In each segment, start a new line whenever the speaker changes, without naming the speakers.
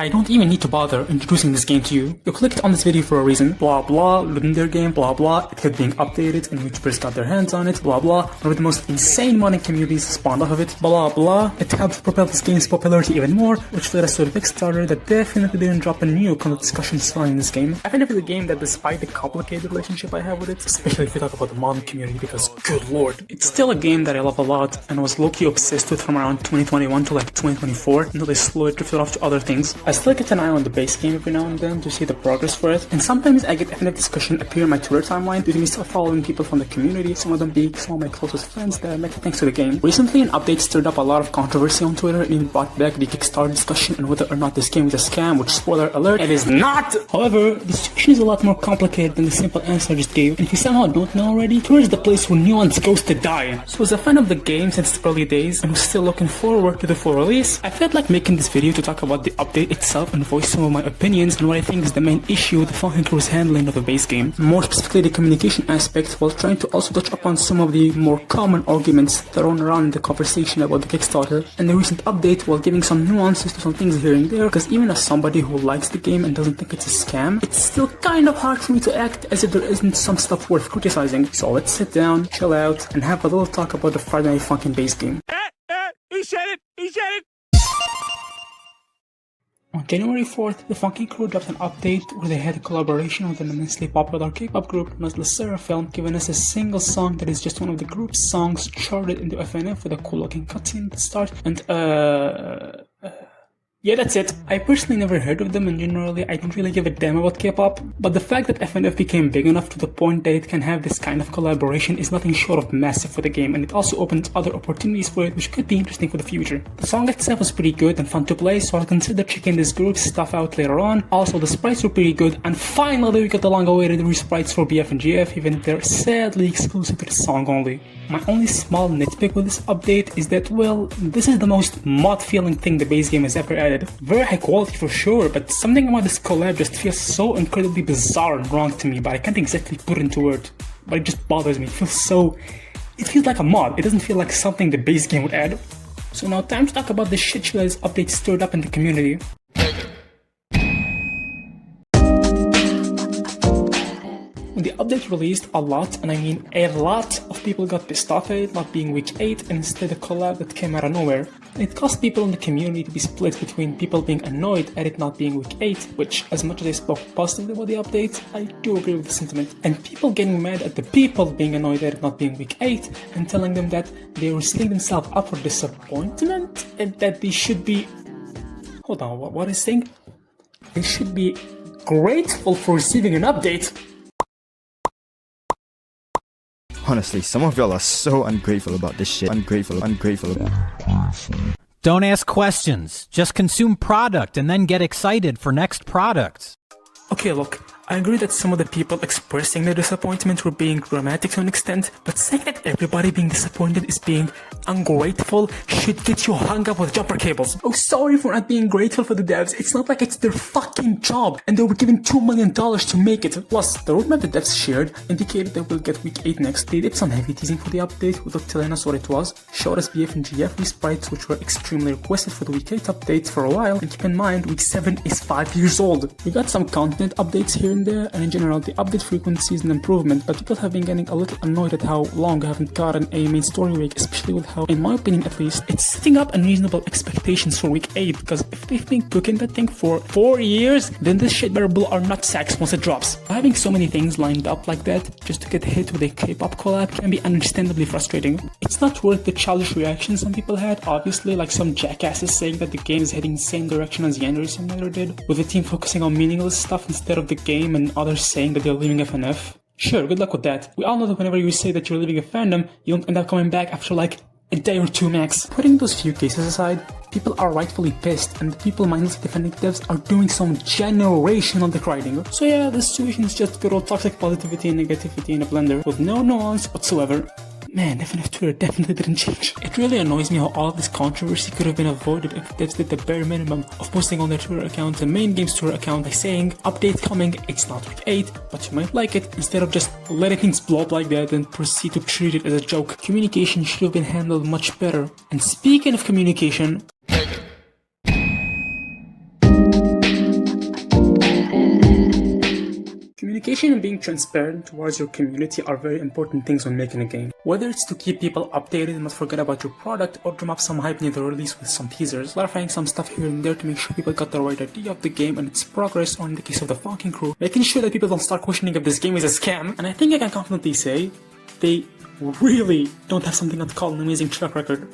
I don't even need to bother introducing this game to you. You clicked on this video for a reason. Blah blah, legendary game, blah blah. It kept being updated and YouTubers got their hands on it. Blah blah. One of the most insane modding communities spawned off of it. Blah blah. It helped propel this game's popularity even more, which led us to a Kickstarter that definitely didn't drop a nuke on the discussion surrounding this game. FNF is a game that, despite the complicated relationship I have with it, especially if you talk about the modding community, because good lord, it's still a game that I love a lot and was low-key obsessed with from around 2021 to like 2024 until they slowly drifted off to other things. I still get an eye on the base game every now and then to see the progress for it, and sometimes I get FNF discussion appear in my Twitter timeline due to me still following people from the community, some of them being some of my closest friends that I met thanks to the game. Recently, an update stirred up a lot of controversy on Twitter and even brought back the Kickstarter discussion on whether or not this game is a scam, which, spoiler alert, it is not! However, the situation is a lot more complicated than the simple answer I just gave, and if you somehow don't know already, Twitter is the place where nuance goes to die. So as a fan of the game since its early days and who's still looking forward to the full release, I felt like making this video to talk about the update itself and voice some of my opinions on what I think is the main issue the Funkin' Crew's handling of the base game, more specifically the communication aspect, while trying to also touch upon some of the more common arguments thrown around in the conversation about the Kickstarter and the recent update, while giving some nuances to some things here and there, because even as somebody who likes the game and doesn't think it's a scam, it's still kind of hard for me to act as if there isn't some stuff worth criticizing. So let's sit down, chill out, and have a little talk about the Friday Night Funkin' base game.
He said it! He said it!
On January 4th, the Funkin' Crew dropped an update where they had a collaboration with an immensely popular K-pop group known as the Seraphim, giving us a single song that is just one of the group's songs charted into FNF with a cool looking cutscene at the start, and yeah, that's it. I personally never heard of them, and generally I don't really give a damn about K-pop, but the fact that FNF became big enough to the point that it can have this kind of collaboration is nothing short of massive for the game, and it also opens other opportunities for it which could be interesting for the future. The song itself was pretty good and fun to play, so I'll consider checking this group's stuff out later on. Also, the sprites were pretty good, and finally we got the long-awaited re-sprites for BF and GF, even if they're sadly exclusive to the song only. My only small nitpick with this update is that, well, this is the most mod-feeling thing the base game has ever added. Very high quality for sure, but something about this collab just feels so incredibly bizarre and wrong to me, but I can't exactly put it into words. But it just bothers me. It feels like a mod. It doesn't feel like something the base game would add. So now time to talk about the shit show that this update stirred up in the community. When the update released, a lot, and I mean a lot, of people got pissed off at it not being week 8 and instead a collab that came out of nowhere. And it caused people in the community to be split between people being annoyed at it not being week 8, which, as much as I spoke positively about the update, I do agree with the sentiment, and people getting mad at the people being annoyed at it not being week 8 and telling them that they were setting themselves up for disappointment and that they should be... Hold on, what is saying? They should be grateful for receiving an update.
Honestly, some of y'all are so ungrateful about this shit. Ungrateful.
Don't ask questions. Just consume product and then get excited for next products.
Okay, look, I agree that some of the people expressing their disappointment were being dramatic to an extent, but saying that everybody being disappointed is being ungrateful should get you hung up with jumper cables. Oh, sorry for not being grateful for the devs. It's not like it's their fucking job, and they were given $2 million to make it. Plus, the roadmap the devs shared indicated they will get week 8 next. They did some heavy teasing for the update without telling us what it was, showed us BF and GF sprites which were extremely requested for the week 8 update for a while, and keep in mind, week 7 is 5 years old. We got some content updates here and there, and in general the update frequency is an improvement, but people have been getting a little annoyed at how long we haven't gotten a main story week, especially with how, in my opinion at least, it's setting up unreasonable expectations for week 8, because if they've been cooking that thing for 4 years, then this shit better blow our nutsacks once it drops. Having so many things lined up like that just to get hit with a K-pop collab can be understandably frustrating. It's not worth the childish reaction some people had, obviously, like some jackasses saying that the game is heading the same direction as January Simulator did, with the team focusing on meaningless stuff instead of the game, and others saying that they're leaving FNF. Sure, good luck with that. We all know that whenever you say that you're leaving a fandom, you don't end up coming back after like a day or 2 max. Putting those few cases aside, people are rightfully pissed, and the people mindlessly defending devs are doing some generational deriding. So yeah, the situation is just good old toxic positivity and negativity in a blender with no nuance whatsoever. Man, FNF Twitter definitely didn't change. It really annoys me how all of this controversy could have been avoided if devs did the bare minimum of posting on their Twitter account, the main game's Twitter account, by saying, update coming, it's not week 8, but you might like it, instead of just letting things blow up like that and proceed to treat it as a joke. Communication should have been handled much better. And speaking of communication... Communication and being transparent towards your community are very important things when making a game. Whether it's to keep people updated and not forget about your product, or drum up some hype near the release with some teasers, clarifying some stuff here and there to make sure people got the right idea of the game and its progress, or in the case of the Funkin' Crew, making sure that people don't start questioning if this game is a scam. And I think I can confidently say, they really don't have something that's called an amazing track record.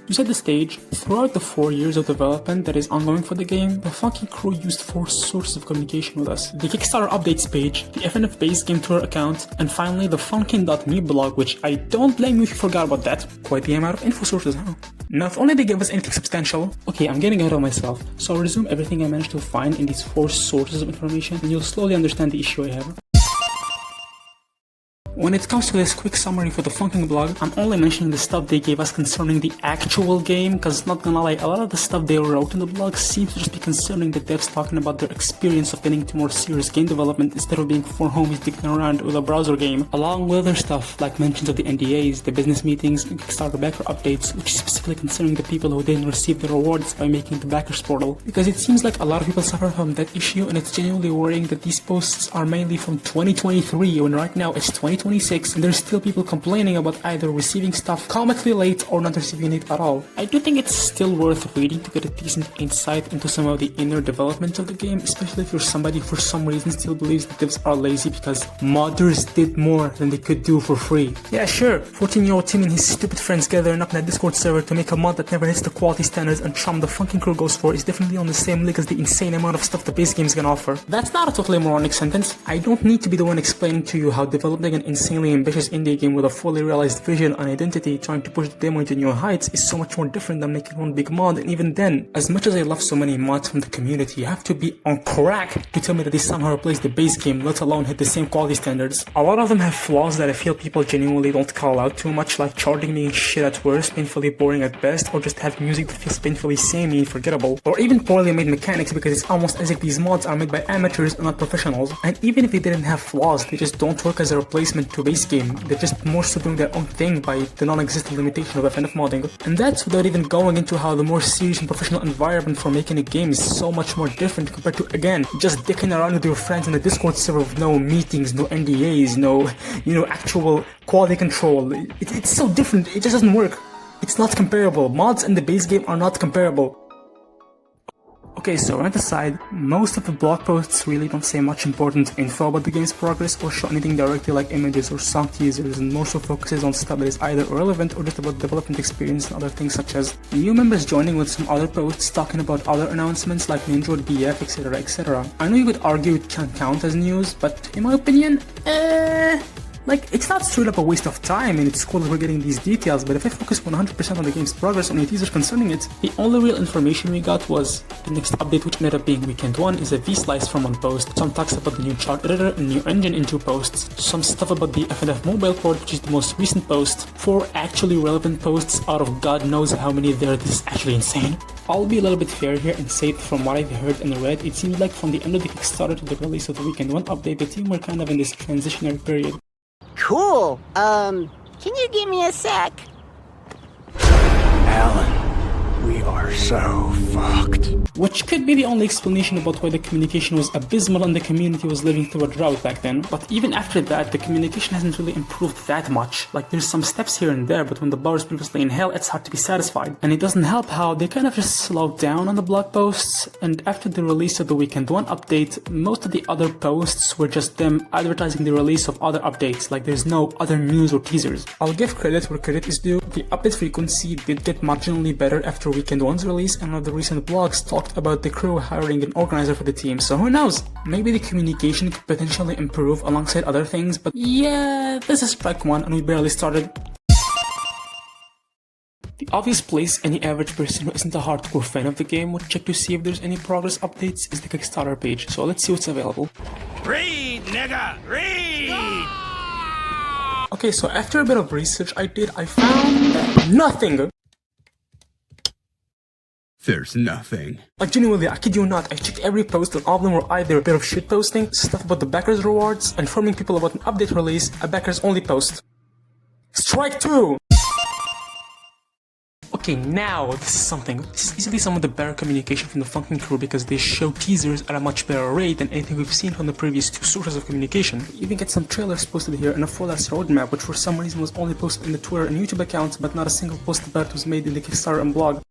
To set the stage, throughout the 4 years of development that is ongoing for the game, the Funkin' Crew used 4 sources of communication with us. The Kickstarter updates page, the FNF base game tour account, and finally the Funkin.me blog, which I don't blame you if you forgot about that. Quite the amount of info sources, huh? Not only they gave us anything substantial, okay, I'm getting ahead of myself, so I'll resume everything I managed to find in these 4 sources of information, and you'll slowly understand the issue I have. When it comes to this quick summary for the Funkin' blog, I'm only mentioning the stuff they gave us concerning the actual game, cause not gonna lie, a lot of the stuff they wrote in the blog seems to just be concerning the devs talking about their experience of getting into more serious game development instead of being 4 homies dicking around with a browser game, along with other stuff like mentions of the NDAs, the business meetings, and Kickstarter backer updates, which is specifically concerning the people who didn't receive the rewards by making the backers portal, because it seems like a lot of people suffer from that issue, and it's genuinely worrying that these posts are mainly from 2023 when right now it's 2026 and there's still people complaining about either receiving stuff comically late or not receiving it at all. I do think it's still worth reading to get a decent insight into some of the inner development of the game, especially if you're somebody who for some reason still believes that devs are lazy because modders did more than they could do for free. Yeah, sure, 14-year-old Tim and his stupid friends gathering up in a Discord server to make a mod that never hits the quality standards and charm the Funkin' Crew goes for is definitely on the same league as the insane amount of stuff the base games can offer. That's not a totally moronic sentence. I don't need to be the one explaining to you how developing an insanely ambitious indie game with a fully realized vision and identity trying to push the demo into new heights is so much more different than making one big mod, and even then, as much as I love so many mods from the community, you have to be on crack to tell me that they somehow replaced the base game, let alone hit the same quality standards. A lot of them have flaws that I feel people genuinely don't call out too much, like charting being shit at worst, painfully boring at best, or just having music that feels painfully samey and forgettable, or even poorly made mechanics because it's almost as if these mods are made by amateurs and not professionals. And even if they didn't have flaws, they just don't work as a replacement to base game. They're just more so doing their own thing by the non-existent limitation of FNF modding. And that's without even going into how the more serious and professional environment for making a game is so much more different compared to, again, just dicking around with your friends in the Discord server with no meetings, no NDAs, no, actual quality control. It's so different, it just doesn't work. It's not comparable. Mods and the base game are not comparable. Okay, so rant aside, most of the blog posts really don't say much important info about the game's progress or show anything directly like images or song teasers, and more so focuses on stuff that is either irrelevant or just about development experience and other things such as new members joining with some other posts talking about other announcements like Ninja BF, etc, etc. I know you could argue it can't count as news, but in my opinion, it's not straight up a waste of time, and it's cool that we're getting these details, but if I focus 100% on the game's progress and any teasers concerning it, the only real information we got was the next update, which ended up being Weekend 1, is a V-slice from one post, some talks about the new chart editor and new engine in 2 posts, some stuff about the FNF mobile port, which is the most recent post, 4 actually relevant posts out of God knows how many there. This is actually insane. I'll be a little bit fair here and say that from what I've heard and read, it seems like from the end of the Kickstarter to the release of the Weekend 1 update, the team were kind of in this transitionary period.
Cool. Can you give me a sec?
Alan, we are so fucked.
Which could be the only explanation about why the communication was abysmal and the community was living through a drought back then. But even after that, the communication hasn't really improved that much. Like, there's some steps here and there, but when the bar is previously in hell, it's hard to be satisfied. And it doesn't help how they kind of just slowed down on the blog posts, and after the release of the Weekend 1 update, most of the other posts were just them advertising the release of other updates, like there's no other news or teasers. I'll give credit where credit is due. The update frequency did get marginally better after Weekend 1's release, and one of the recent blogs talked about the crew hiring an organizer for the team, so who knows? Maybe the communication could potentially improve alongside other things, but yeah, this is strike 1 and we barely started. The obvious place any average person who isn't a hardcore fan of the game would check to see if there's any progress updates is the Kickstarter page, so let's see what's available.
Read, nigga, read!
Okay, so after a bit of research I found nothing!
There's nothing.
Like, genuinely, I kid you not, I checked every post and all of them were either a bit of shit posting, stuff about the backers rewards, informing people about an update release, a backers only post. Strike 2! Okay, now this is something. This is easily some of the better communication from the Funkin' crew because they show teasers at a much better rate than anything we've seen from the previous two sources of communication. We even get some trailers posted here and a full-ass roadmap, which for some reason was only posted in the Twitter and YouTube accounts, but not a single post about it was made in the Kickstarter and blog.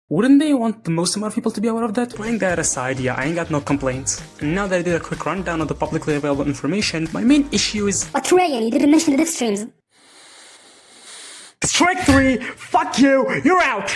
Wouldn't they want the most amount of people to be aware of that? Putting that aside, yeah, I ain't got no complaints. And now that I did a quick rundown of the publicly available information, my main issue is...
But Ryan, you didn't mention the div streams.
Strike 3! Fuck you! You're out!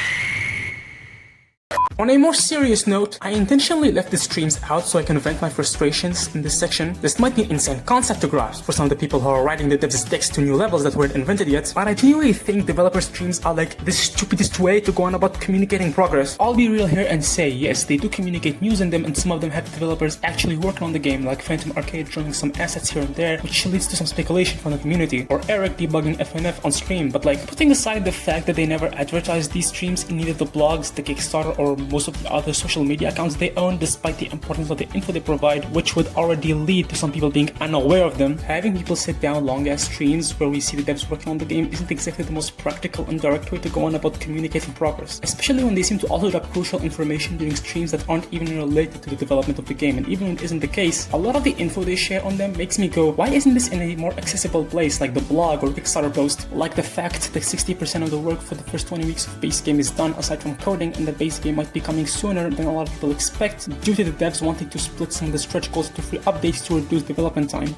On a more serious note, I intentionally left the streams out so I can vent my frustrations in this section. This might be an insane concept to grasp for some of the people who are riding the devs' decks to new levels that weren't invented yet, but I genuinely think developer streams are like the stupidest way to go on about communicating progress. I'll be real here and say, yes, they do communicate news in them, and some of them have developers actually working on the game, like Phantom Arcade showing some assets here and there, which leads to some speculation from the community, or Eric debugging FNF on stream, but like, putting aside the fact that they never advertised these streams in either the blogs, the Kickstarter, or most of the other social media accounts they own, despite the importance of the info they provide, which would already lead to some people being unaware of them. Having people sit down long-ass streams where we see the devs working on the game isn't exactly the most practical and direct way to go on about communicating progress, especially when they seem to also drop crucial information during streams that aren't even related to the development of the game, and even when it isn't the case, a lot of the info they share on them makes me go, why isn't this in a more accessible place like the blog or Kickstarter post? Like the fact that 60% of the work for the first 20 weeks of base game is done aside from coding, and the base game might be coming sooner than a lot of people expect due to the devs wanting to split some of the stretch goals into free updates to reduce development time.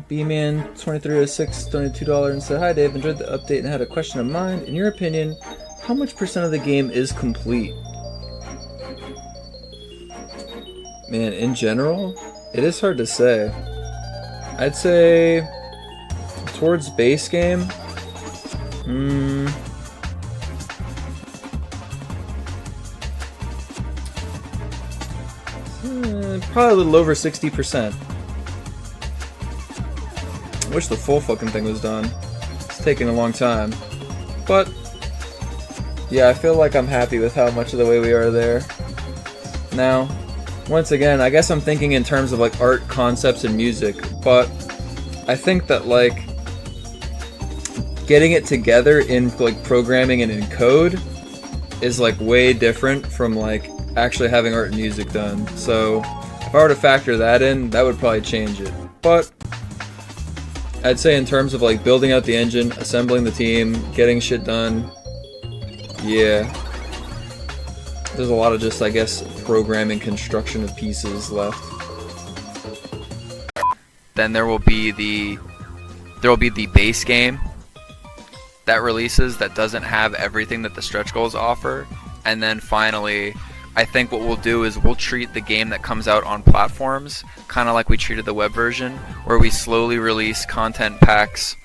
B-Man 2306 donated $2 and said, "Hi Dave, enjoyed the update and had a question of mine. In your opinion, how much percent of the game is complete?" Man, in general, it is hard to say. I'd say towards base game, probably a little over 60%. I wish the full fucking thing was done. It's taking a long time. But, yeah, I feel like I'm happy with how much of the way we are there. Now, once again, I guess I'm thinking in terms of like art, concepts, and music, but I think that like getting it together in like programming and in code is like way different from like actually having art and music done. So if I were to factor that in, that would probably change it. But I'd say in terms of like building out the engine, assembling the team, getting shit done, yeah, there's a lot of just, I guess, programming construction of pieces left.
Then there will be the base game that releases that doesn't have everything that the stretch goals offer, and then finally I think what we'll do is we'll treat the game that comes out on platforms kind of like we treated the web version, where we slowly release content packs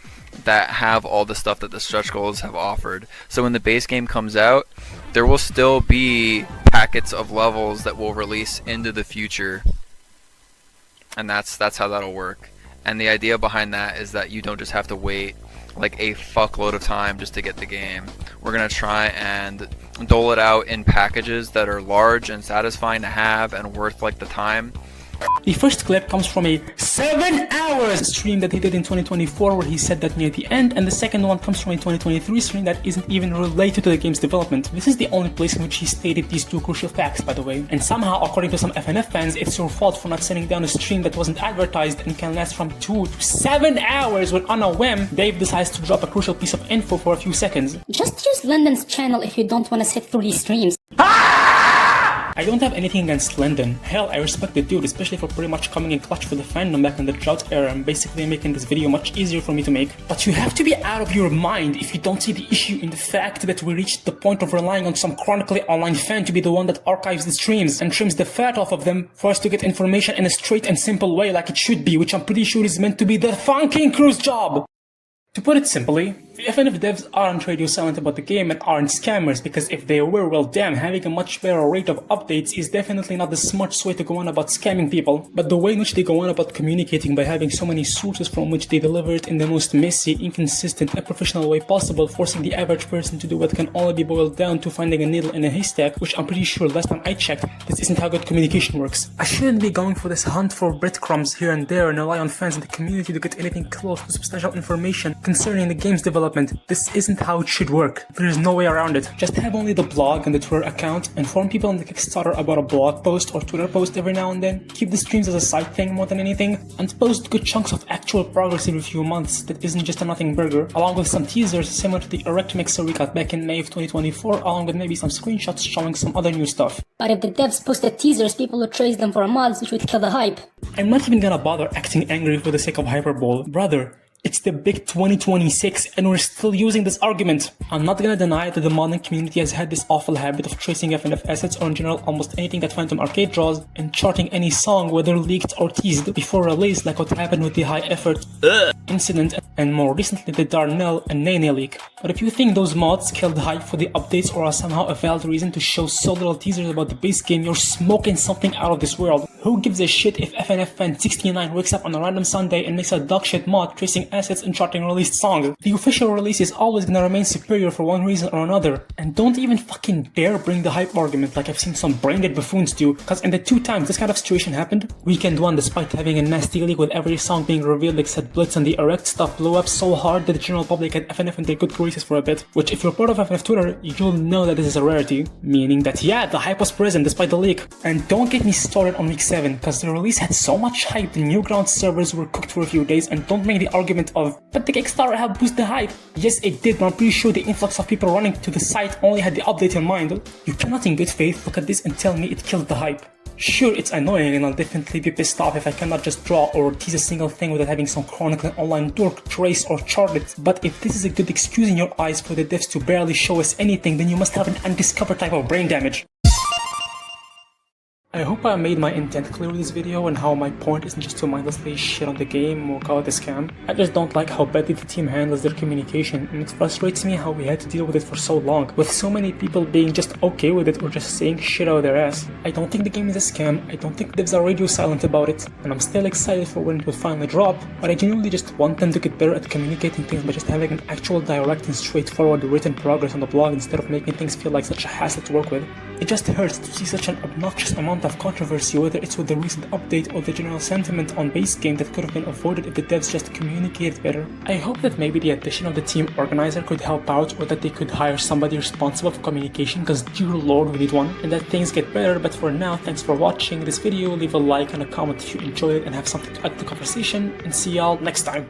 that have all the stuff that the stretch goals have offered. So when the base game comes out, there will still be packets of levels that will release into the future, and that's how that'll work. And the idea behind that is that you don't just have to wait like a fuckload of time just to get the game. We're gonna try and dole it out in packages that are large and satisfying to have and worth like the time.
The first clip comes from a 7 hours stream that he did in 2024 where he said that near the end, and the second one comes from a 2023 stream that isn't even related to the game's development. This is the only place in which he stated these two crucial facts, by the way. And somehow, according to some FNF fans, it's your fault for not sending down a stream that wasn't advertised and can last from 2 to 7 hours when on a whim, Dave decides to drop a crucial piece of info for a few seconds.
Just use London's channel if you don't want to sit through these streams.
I don't have anything against Lyndon. Hell, I respect the dude, especially for pretty much coming in clutch for the fandom back in the drought era and basically making this video much easier for me to make. But you have to be out of your mind if you don't see the issue in the fact that we reached the point of relying on some chronically online fan to be the one that archives the streams and trims the fat off of them for us to get information in a straight and simple way like it should be, which I'm pretty sure is meant to be the Funkin' Crew's job. To put it simply, The FNF devs aren't radio silent about the game and aren't scammers, because if they were, well damn, having a much better rate of updates is definitely not the smartest way to go on about scamming people. But the way in which they go on about communicating by having so many sources from which they deliver it in the most messy, inconsistent, and professional way possible, forcing the average person to do what can only be boiled down to finding a needle in a haystack, which I'm pretty sure last time I checked, this isn't how good communication works. I shouldn't be going for this hunt for breadcrumbs here and there and rely on fans in the community to get anything close to substantial information concerning the game's development. This isn't how it should work. There is no way around it. Just have only the blog and the Twitter account, inform people on the Kickstarter about a blog post or Twitter post every now and then, keep the streams as a side thing more than anything, and post good chunks of actual progress every few months that isn't just a nothing burger, along with some teasers similar to the Erect Mixer we got back in May of 2024, along with maybe some screenshots showing some other new stuff.
But if the devs posted teasers, people would trace them for mods, which would kill the hype.
I'm not even gonna bother acting angry for the sake of hyperbole. Brother, it's the big 2026 and we're still using this argument. I'm not gonna deny that the modding community has had this awful habit of tracing FNF assets or in general almost anything that Phantom Arcade draws and charting any song whether leaked or teased before release, like what happened with the High Effort incident and more recently the Darnell and Nene leak. But if you think those mods killed hype for the updates or are somehow a valid reason to show so little teasers about the base game, you're smoking something out of this world. Who gives a shit if FNF fan 69 wakes up on a random Sunday and makes a dogshit mod tracing assets and charting released songs? The official release is always gonna remain superior for one reason or another. And don't even fucking dare bring the hype argument like I've seen some brain-dead buffoons do, cause in the 2 times this kind of situation happened, Weekend 1, despite having a nasty leak with every song being revealed except Blitz and the Erect stuff, blew up so hard that the general public had FNF in their good graces for a bit, which if you're part of FNF Twitter, you'll know that this is a rarity, meaning that yeah, the hype was present despite the leak. And don't get me started on week 7, cause the release had so much hype the Newgrounds servers were cooked for a few days, and don't make the argument of, but the Kickstarter helped boost the hype. Yes it did, but I'm pretty sure the influx of people running to the site only had the update in mind. You cannot in good faith look at this and tell me it killed the hype. Sure, it's annoying and I'll definitely be pissed off if I cannot just draw or tease a single thing without having some chronicle online dork trace or chart it, but if this is a good excuse in your eyes for the devs to barely show us anything, then you must have an undiscovered type of brain damage. I hope I made my intent clear with this video and how my point isn't just to mindlessly shit on the game or call it a scam. I just don't like how badly the team handles their communication, and it frustrates me how we had to deal with it for so long, with so many people being just okay with it or just saying shit out of their ass. I don't think the game is a scam, I don't think devs are radio silent about it, and I'm still excited for when it will finally drop, but I genuinely just want them to get better at communicating things by just having an actual direct and straightforward written progress on the blog instead of making things feel like such a hassle to work with. It just hurts to see such an obnoxious amount of controversy, whether it's with the recent update or the general sentiment on base game that could have been avoided if the devs just communicated better. I hope that maybe the addition of the team organizer could help out, or that they could hire somebody responsible for communication, cause dear lord we need one, and that things get better. But for now, thanks for watching this video, leave a like and a comment if you enjoyed it and have something to add to the conversation, and see y'all next time.